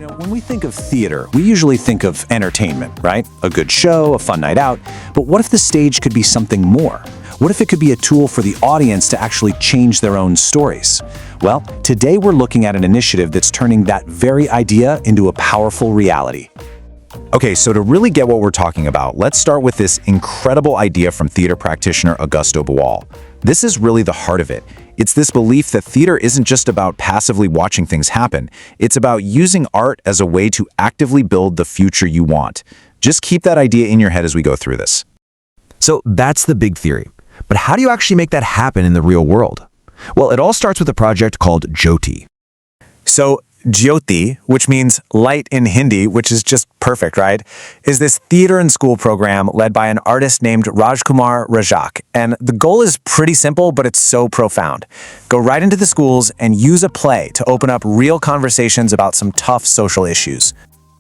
When we think of theater, we usually think of entertainment, right? A good show, a fun night out. But what if the stage could be something more? What if it could be a tool for the audience to actually change their own stories? Well, today we're looking at an initiative that's turning that very idea into a powerful reality. Okay, so to really get what we're talking about, let's start with this incredible idea from theater practitioner Augusto Boal. This is really the heart of it. It's this belief that theater isn't just about passively watching things happen. It's about using art as a way to actively build the future you want. Just keep that idea in your head as we go through this. So that's the big theory. But how do you actually make that happen in the real world? Well, it all starts with a project called Jyoti. So Jyoti, which means light in Hindi, which is just perfect, right, is this theater and school program led by an artist named Raj Kumar Rajak. And the goal is pretty simple, but it's so profound. Go right into the schools and use a play to open up real conversations about some tough social issues.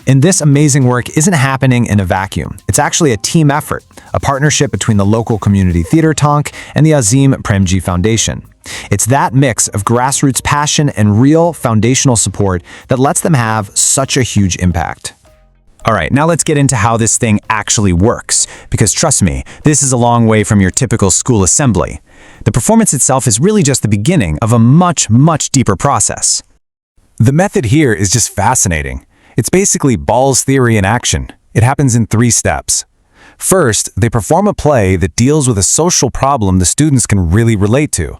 And this amazing work isn't happening in a vacuum. It's actually a team effort, a partnership between the local community theater Tonk and the Azim Premji Foundation. It's that mix of grassroots passion and real foundational support that lets them have such a huge impact. All right, now let's get into how this thing actually works, because trust me, this is a long way from your typical school assembly. The performance itself is really just the beginning of a much, much deeper process. The method here is just fascinating. It's basically Ball's theory in action. It happens in 3 steps. First, they perform a play that deals with a social problem the students can really relate to.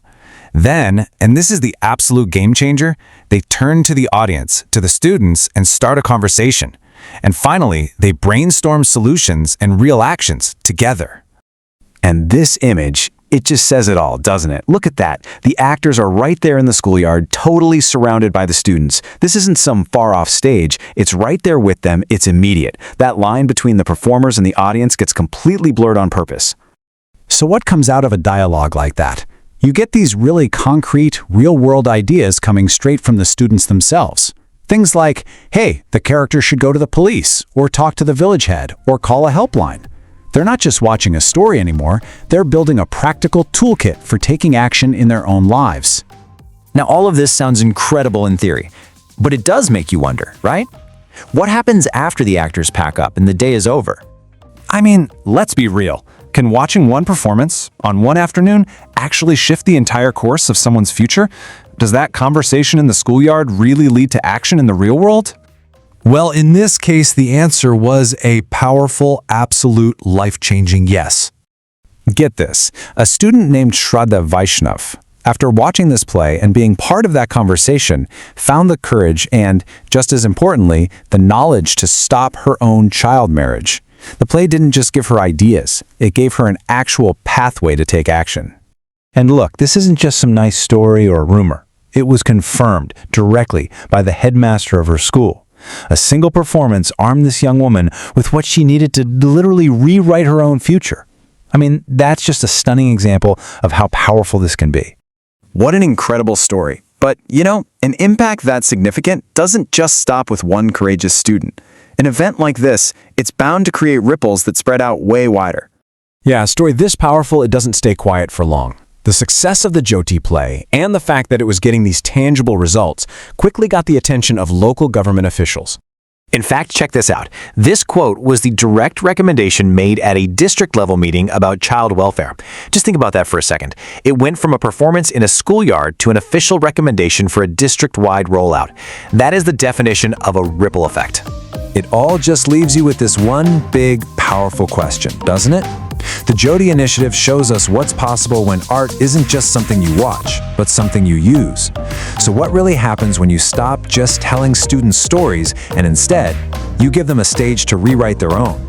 Then, and this is the absolute game changer, they turn to the audience, to the students, and start a conversation. And finally, they brainstorm solutions and real actions together. And this image, it just says it all, doesn't it? Look at that. The actors are right there in the schoolyard, totally surrounded by the students. This isn't some far-off stage. It's right there with them. It's immediate. That line between the performers and the audience gets completely blurred on purpose. So what comes out of a dialogue like that? You get these really concrete, real-world ideas coming straight from the students themselves. Things like, hey, the character should go to the police, or talk to the village head, or call a helpline. They're not just watching a story anymore, they're building a practical toolkit for taking action in their own lives. Now, all of this sounds incredible in theory, but it does make you wonder, right? What happens after the actors pack up and the day is over? I mean, let's be real. Can watching one performance on one afternoon actually shift the entire course of someone's future? Does that conversation in the schoolyard really lead to action in the real world? Well, in this case, the answer was a powerful, absolute, life-changing yes. Get this, a student named Shraddha Vaishnav, after watching this play and being part of that conversation, found the courage and, just as importantly, the knowledge to stop her own child marriage. The play didn't just give her ideas, it gave her an actual pathway to take action. And look, this isn't just some nice story or rumor. It was confirmed directly by the headmaster of her school. A single performance armed this young woman with what she needed to literally rewrite her own future. I mean, that's just a stunning example of how powerful this can be. What an incredible story. But, an impact that significant doesn't just stop with one courageous student. An event like this, it's bound to create ripples that spread out way wider. Yeah, a story this powerful, it doesn't stay quiet for long. The success of the Jyoti play and the fact that it was getting these tangible results quickly got the attention of local government officials. In fact, check this out. This quote was the direct recommendation made at a district-level meeting about child welfare. Just think about that for a second. It went from a performance in a schoolyard to an official recommendation for a district-wide rollout. That is the definition of a ripple effect. It all just leaves you with this one big, powerful question, doesn't it? The Jyoti Initiative shows us what's possible when art isn't just something you watch, but something you use. So what really happens when you stop just telling students stories and instead, you give them a stage to rewrite their own?